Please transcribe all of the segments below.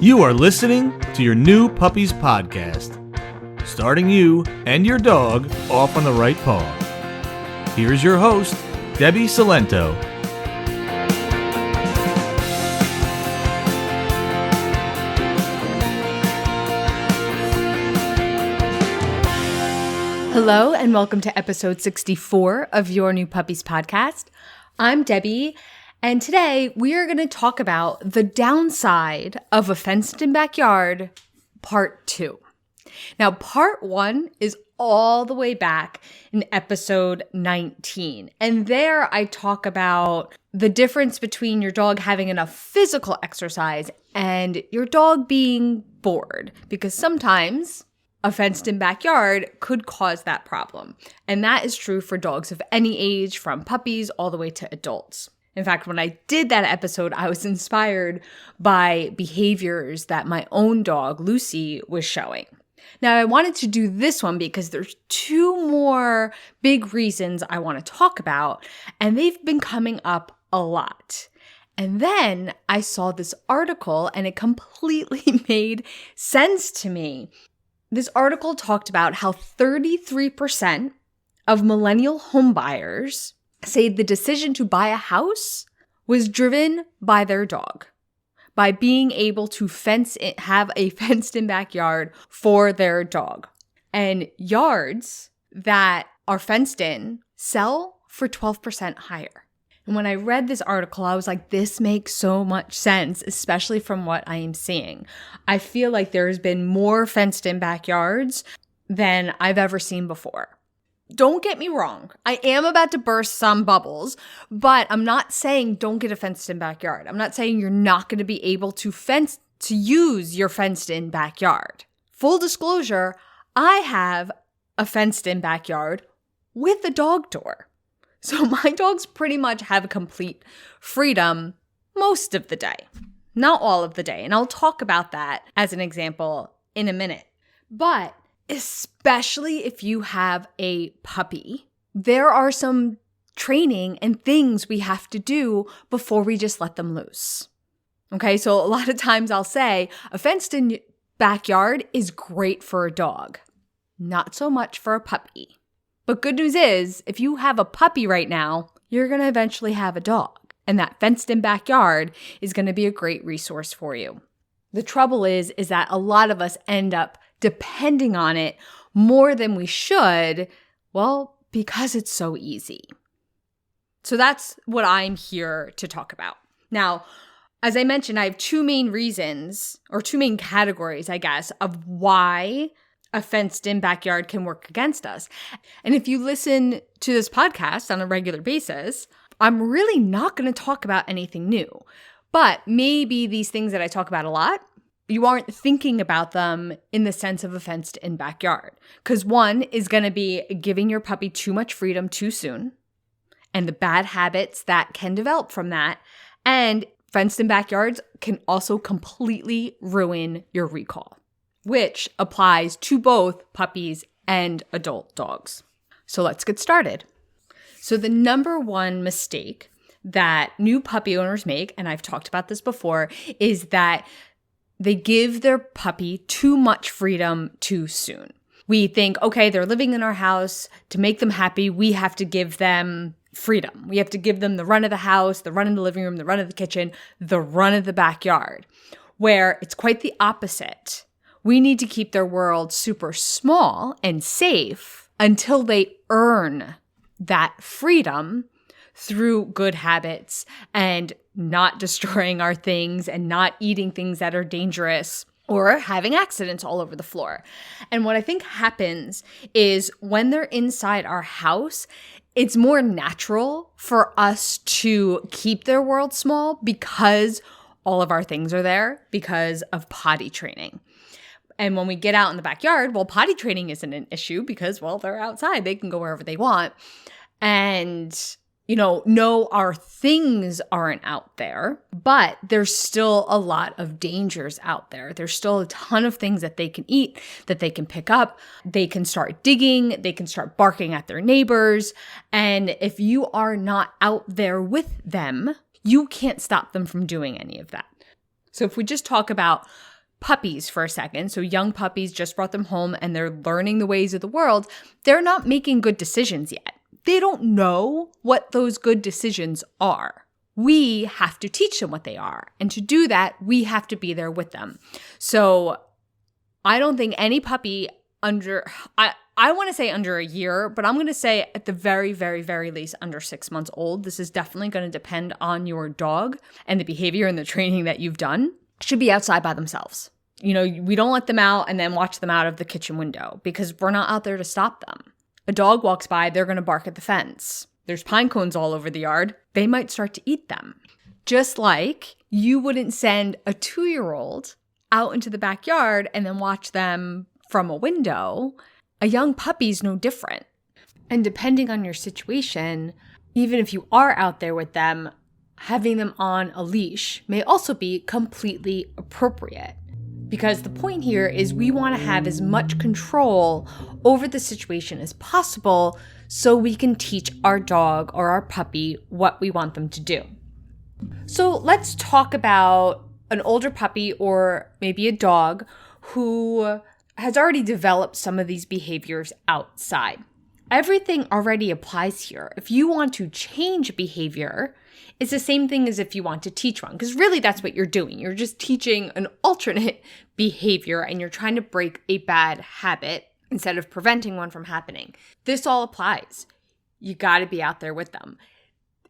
You are listening to your New Puppies podcast, starting you and your dog off on the right paw. Here's your host, Debbie Salento. Hello and welcome to episode 64 of your New Puppies podcast. I'm Debbie, and today we are going to talk about the downside of a fenced-in backyard, part 2. Now, part 1 is all the way back in episode 19, and there I talk about the difference between your dog having enough physical exercise and your dog being bored, because sometimes a fenced-in backyard could cause that problem. And that is true for dogs of any age, from puppies all the way to adults. In fact, when I did that episode, I was inspired by behaviors that my own dog, Lucy, was showing. Now, I wanted to do this one because there's 2 more big reasons I want to talk about, and they've been coming up a lot. And then I saw this article, and it completely made sense to me. This article talked about how 33% of millennial homebuyers say the decision to buy a house was driven by their dog, by being able to have a fenced-in backyard for their dog. And yards that are fenced in sell for 12% higher. And when I read this article, I was like, this makes so much sense, especially from what I am seeing. I feel like there's been more fenced-in backyards than I've ever seen before. Don't get me wrong. I am about to burst some bubbles, but I'm not saying don't get a fenced-in backyard. I'm not saying you're not going to be able to use your fenced-in backyard. Full disclosure, I have a fenced-in backyard with a dog door. So my dogs pretty much have complete freedom most of the day, not all of the day. And I'll talk about that as an example in a minute. But especially if you have a puppy, there are some training and things we have to do before we just let them loose. Okay, so a lot of times I'll say a fenced-in backyard is great for a dog, not so much for a puppy. But good news is, if you have a puppy right now, you're going to eventually have a dog. And that fenced-in backyard is going to be a great resource for you. The trouble is that a lot of us end up depending on it more than we should, well, because it's so easy. So that's what I'm here to talk about. Now, as I mentioned, I have 2 main reasons, or 2 main categories, I guess, of why a fenced-in backyard can work against us. And if you listen to this podcast on a regular basis, I'm really not going to talk about anything new. But maybe these things that I talk about a lot, you aren't thinking about them in the sense of a fenced-in backyard. Because one is going to be giving your puppy too much freedom too soon, and the bad habits that can develop from that. And fenced-in backyards can also completely ruin your recall, which applies to both puppies and adult dogs. So let's get started. So the number one mistake that new puppy owners make, and I've talked about this before, is that they give their puppy too much freedom too soon. We think, okay, they're living in our house. To make them happy, we have to give them freedom. We have to give them the run of the house, the run of the living room, the run of the kitchen, the run of the backyard, where it's quite the opposite. We need to keep their world super small and safe until they earn that freedom through good habits and not destroying our things and not eating things that are dangerous or having accidents all over the floor. And what I think happens is when they're inside our house, it's more natural for us to keep their world small because all of our things are there because of potty training. And when we get out in the backyard, well, potty training isn't an issue because, well, they're outside. They can go wherever they want. And, no, our things aren't out there, but there's still a lot of dangers out there. There's still a ton of things that they can eat, that they can pick up. They can start digging. They can start barking at their neighbors. And if you are not out there with them, you can't stop them from doing any of that. So if we just talk about puppies for a second, so young puppies, just brought them home and they're learning the ways of the world, they're not making good decisions yet. They don't know what those good decisions are. We have to teach them what they are. And to do that, we have to be there with them. So I don't think any puppy I want to say under a year, but I'm going to say at the very, very, very least under 6 months old. This is definitely going to depend on your dog and the behavior and the training that you've done. Should be outside by themselves. We don't let them out and then watch them out of the kitchen window because we're not out there to stop them. A dog walks by, they're going to bark at the fence. There's pine cones all over the yard. They might start to eat them. Just like you wouldn't send a 2-year-old out into the backyard and then watch them from a window. A young puppy's no different. And depending on your situation, even if you are out there with them, having them on a leash may also be completely appropriate. Because the point here is we want to have as much control over the situation as possible so we can teach our dog or our puppy what we want them to do. So let's talk about an older puppy or maybe a dog who has already developed some of these behaviors outside. Everything already applies here. If you want to change behavior, it's the same thing as if you want to teach one, because really that's what you're doing. You're just teaching an alternate behavior and you're trying to break a bad habit instead of preventing one from happening. This all applies. You got to be out there with them.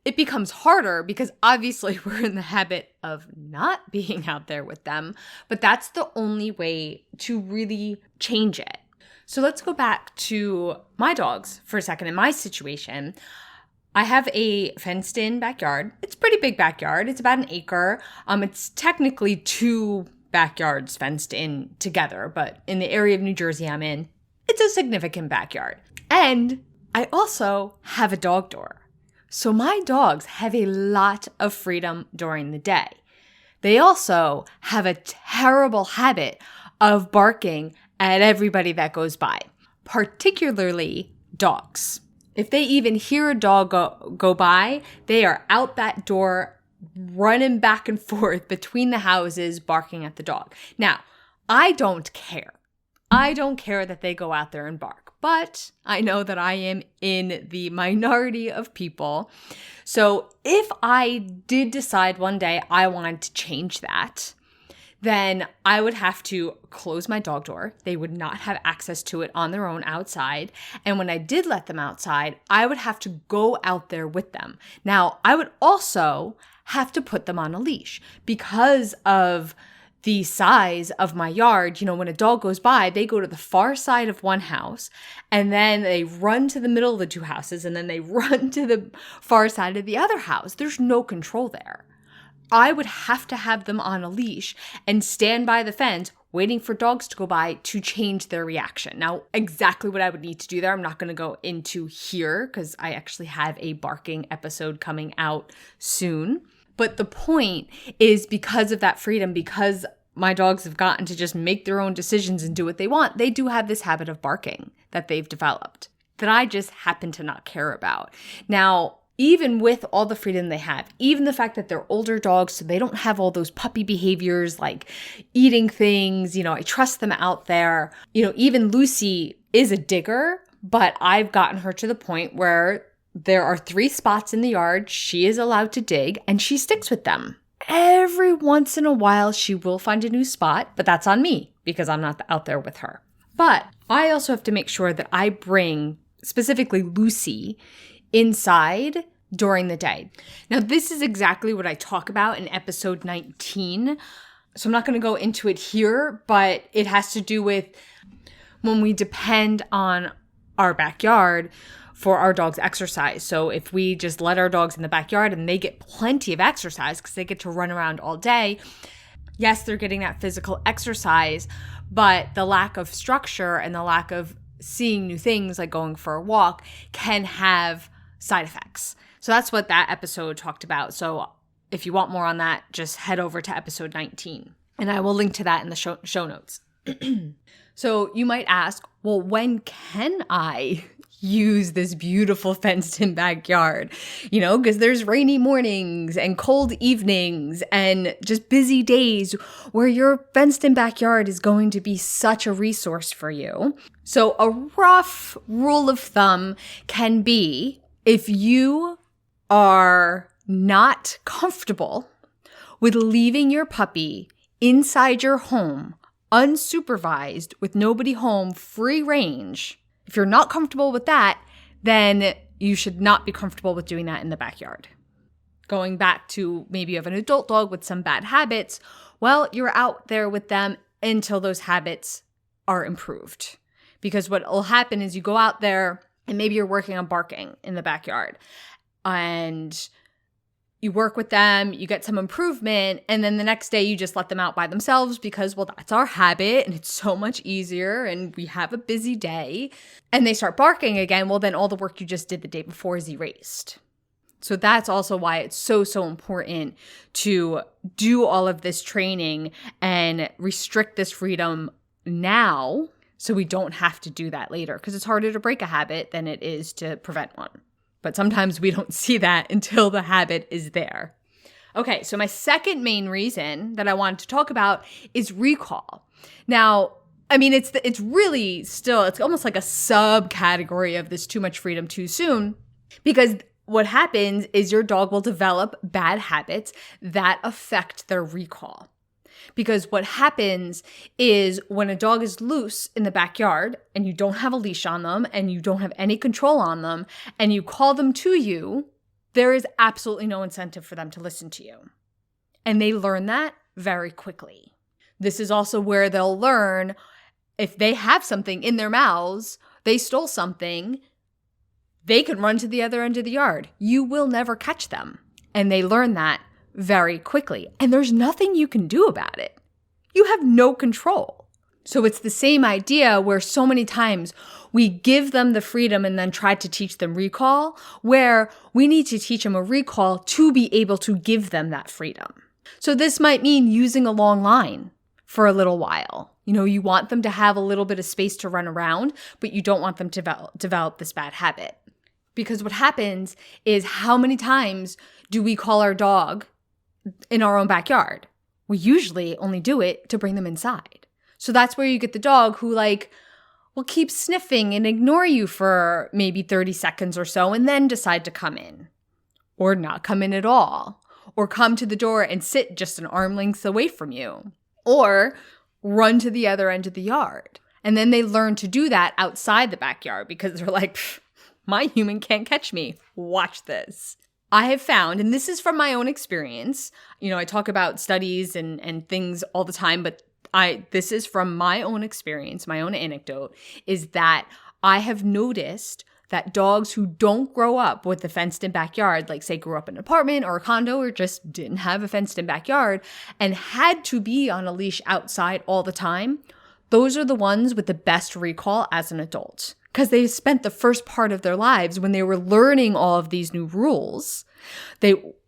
It becomes harder because obviously we're in the habit of not being out there with them, but that's the only way to really change it. So let's go back to my dogs for a second. In my situation, I have a fenced-in backyard. It's a pretty big backyard. It's about an acre. It's technically 2 backyards fenced in together, but in the area of New Jersey I'm in, it's a significant backyard. And I also have a dog door. So my dogs have a lot of freedom during the day. They also have a terrible habit of barking at everybody that goes by, particularly dogs. If they even hear a dog go by, they are out that door running back and forth between the houses barking at the dog. Now, I don't care. I don't care that they go out there and bark, but I know that I am in the minority of people. So if I did decide one day I wanted to change that, then I would have to close my dog door. They would not have access to it on their own outside. And when I did let them outside, I would have to go out there with them. Now, I would also have to put them on a leash because of the size of my yard. When a dog goes by, they go to the far side of one house and then they run to the middle of the 2 houses and then they run to the far side of the other house. There's no control there. I would have to have them on a leash and stand by the fence waiting for dogs to go by to change their reaction. Now, exactly what I would need to do there, I'm not going to go into here because I actually have a barking episode coming out soon. But the point is, because of that freedom, because my dogs have gotten to just make their own decisions and do what they want, they do have this habit of barking that they've developed that I just happen to not care about. Now, even with all the freedom they have, even the fact that they're older dogs, so they don't have all those puppy behaviors like eating things, I trust them out there. Even Lucy is a digger, but I've gotten her to the point where there are 3 spots in the yard she is allowed to dig, and she sticks with them. Every once in a while, she will find a new spot, but that's on me because I'm not out there with her. But I also have to make sure that I bring specifically Lucy inside during the day. Now, this is exactly what I talk about in episode 19. So I'm not going to go into it here, but it has to do with when we depend on our backyard for our dog's exercise. So if we just let our dogs in the backyard and they get plenty of exercise because they get to run around all day, yes, they're getting that physical exercise, but the lack of structure and the lack of seeing new things like going for a walk can have side effects. So that's what that episode talked about. So if you want more on that, just head over to episode 19. And I will link to that in the show notes. So you might ask, well, when can I use this beautiful fenced-in backyard, because there's rainy mornings and cold evenings and just busy days where your fenced-in backyard is going to be such a resource for you. So a rough rule of thumb can be, if you are not comfortable with leaving your puppy inside your home, unsupervised, with nobody home, free range, if you're not comfortable with that, then you should not be comfortable with doing that in the backyard. Going back to maybe you have an adult dog with some bad habits, well, you're out there with them until those habits are improved. Because what will happen is you go out there and maybe you're working on barking in the backyard and you work with them, you get some improvement, and then the next day you just let them out by themselves because, well, that's our habit and it's so much easier and we have a busy day. And they start barking again, well, then all the work you just did the day before is erased. So that's also why it's so important to do all of this training and restrict this freedom now so we don't have to do that later, because it's harder to break a habit than it is to prevent one. But sometimes we don't see that until the habit is there. Okay, so my second main reason that I wanted to talk about is recall. Now, I mean, it's really still, it's almost like a subcategory of this too much freedom too soon, because what happens is your dog will develop bad habits that affect their recall. Because what happens is when a dog is loose in the backyard and you don't have a leash on them and you don't have any control on them and you call them to you, there is absolutely no incentive for them to listen to you. And they learn that very quickly. This is also where they'll learn if they have something in their mouths, they stole something, they can run to the other end of the yard. You will never catch them. And they learn that very quickly. And there's nothing you can do about it. You have no control. So it's the same idea where so many times we give them the freedom and then try to teach them recall, where we need to teach them a recall to be able to give them that freedom. So this might mean using a long line for a little while. You want them to have a little bit of space to run around, but you don't want them to develop this bad habit. Because what happens is, how many times do we call our dog in our own backyard? We usually only do it to bring them inside. So that's where you get the dog who will keep sniffing and ignore you for maybe 30 seconds or so and then decide to come in. Or not come in at all. Or come to the door and sit just an arm length away from you. Or run to the other end of the yard. And then they learn to do that outside the backyard because they're like, my human can't catch me. Watch this. I have found, and this is from my own experience, I talk about studies and things all the time, but this is from my own experience, my own anecdote, is that I have noticed that dogs who don't grow up with a fenced-in backyard, like say grew up in an apartment or a condo or just didn't have a fenced-in backyard and had to be on a leash outside all the time, those are the ones with the best recall as an adult. Because they spent the first part of their lives when they were learning all of these new rules.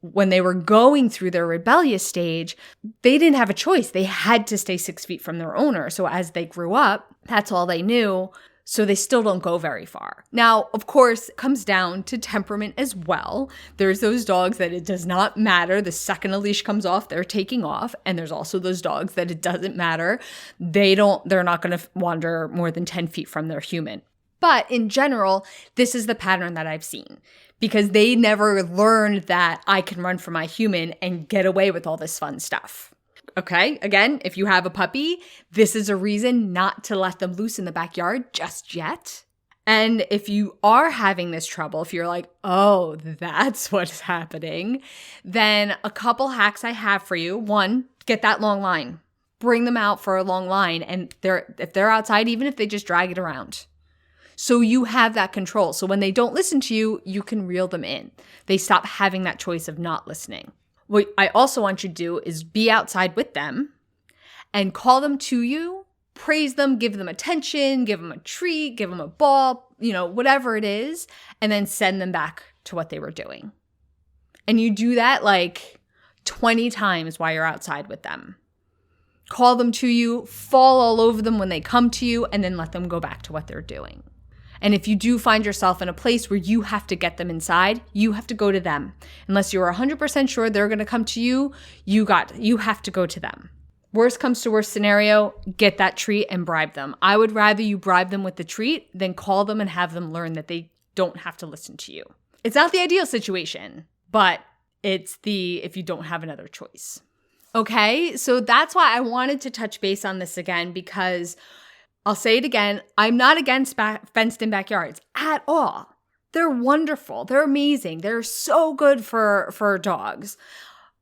When they were going through their rebellious stage, they didn't have a choice. They had to stay 6 feet from their owner. So as they grew up, that's all they knew. So they still don't go very far. Now, of course, it comes down to temperament as well. There's those dogs that it does not matter. The second a leash comes off, they're taking off. And there's also those dogs that it doesn't matter. They're not going to wander more than 10 feet from their human. But in general, this is the pattern that I've seen, because they never learned that I can run for my human and get away with all this fun stuff. Okay, again, if you have a puppy, this is a reason not to let them loose in the backyard just yet. And if you are having this trouble, if you're like, oh, that's what's happening, then a couple hacks I have for you. One, get that long line. Bring them out for a long line. And if they're outside, even if they just drag it around. So you have that control. So when they don't listen to you, you can reel them in. They stop having that choice of not listening. What I also want you to do is be outside with them and call them to you, praise them, give them attention, give them a treat, give them a ball, whatever it is, and then send them back to what they were doing. And you do that like 20 times while you're outside with them. Call them to you, fall all over them when they come to you, and then let them go back to what they're doing. And if you do find yourself in a place where you have to get them inside, you have to go to them. Unless you're 100% sure they're going to come to you, you have to go to them. Worst comes to worst scenario, get that treat and bribe them. I would rather you bribe them with the treat than call them and have them learn that they don't have to listen to you. It's not the ideal situation, but it's if you don't have another choice. Okay, so that's why I wanted to touch base on this again, because I'll say it again, I'm not against fenced-in backyards at all. They're wonderful. They're amazing. They're so good for dogs.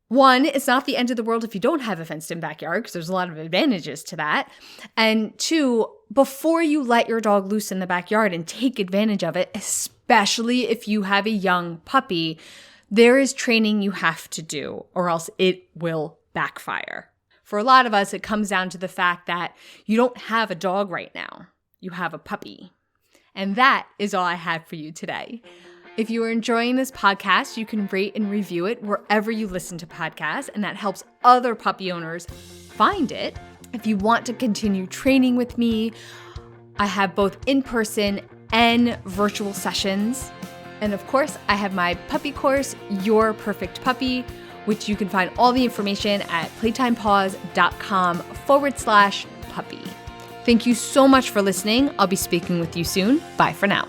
One, it's not the end of the world if you don't have a fenced-in backyard, because there's a lot of advantages to that. And two, before you let your dog loose in the backyard and take advantage of it, especially if you have a young puppy, there is training you have to do, or else it will backfire. For a lot of us, it comes down to the fact that you don't have a dog right now. You have a puppy. And that is all I have for you today. If you are enjoying this podcast, you can rate and review it wherever you listen to podcasts, and that helps other puppy owners find it. If you want to continue training with me, I have both in-person and virtual sessions. And of course, I have my puppy course, Your Perfect Puppy, which you can find all the information at playtimepaws.com/puppy. Thank you so much for listening. I'll be speaking with you soon. Bye for now.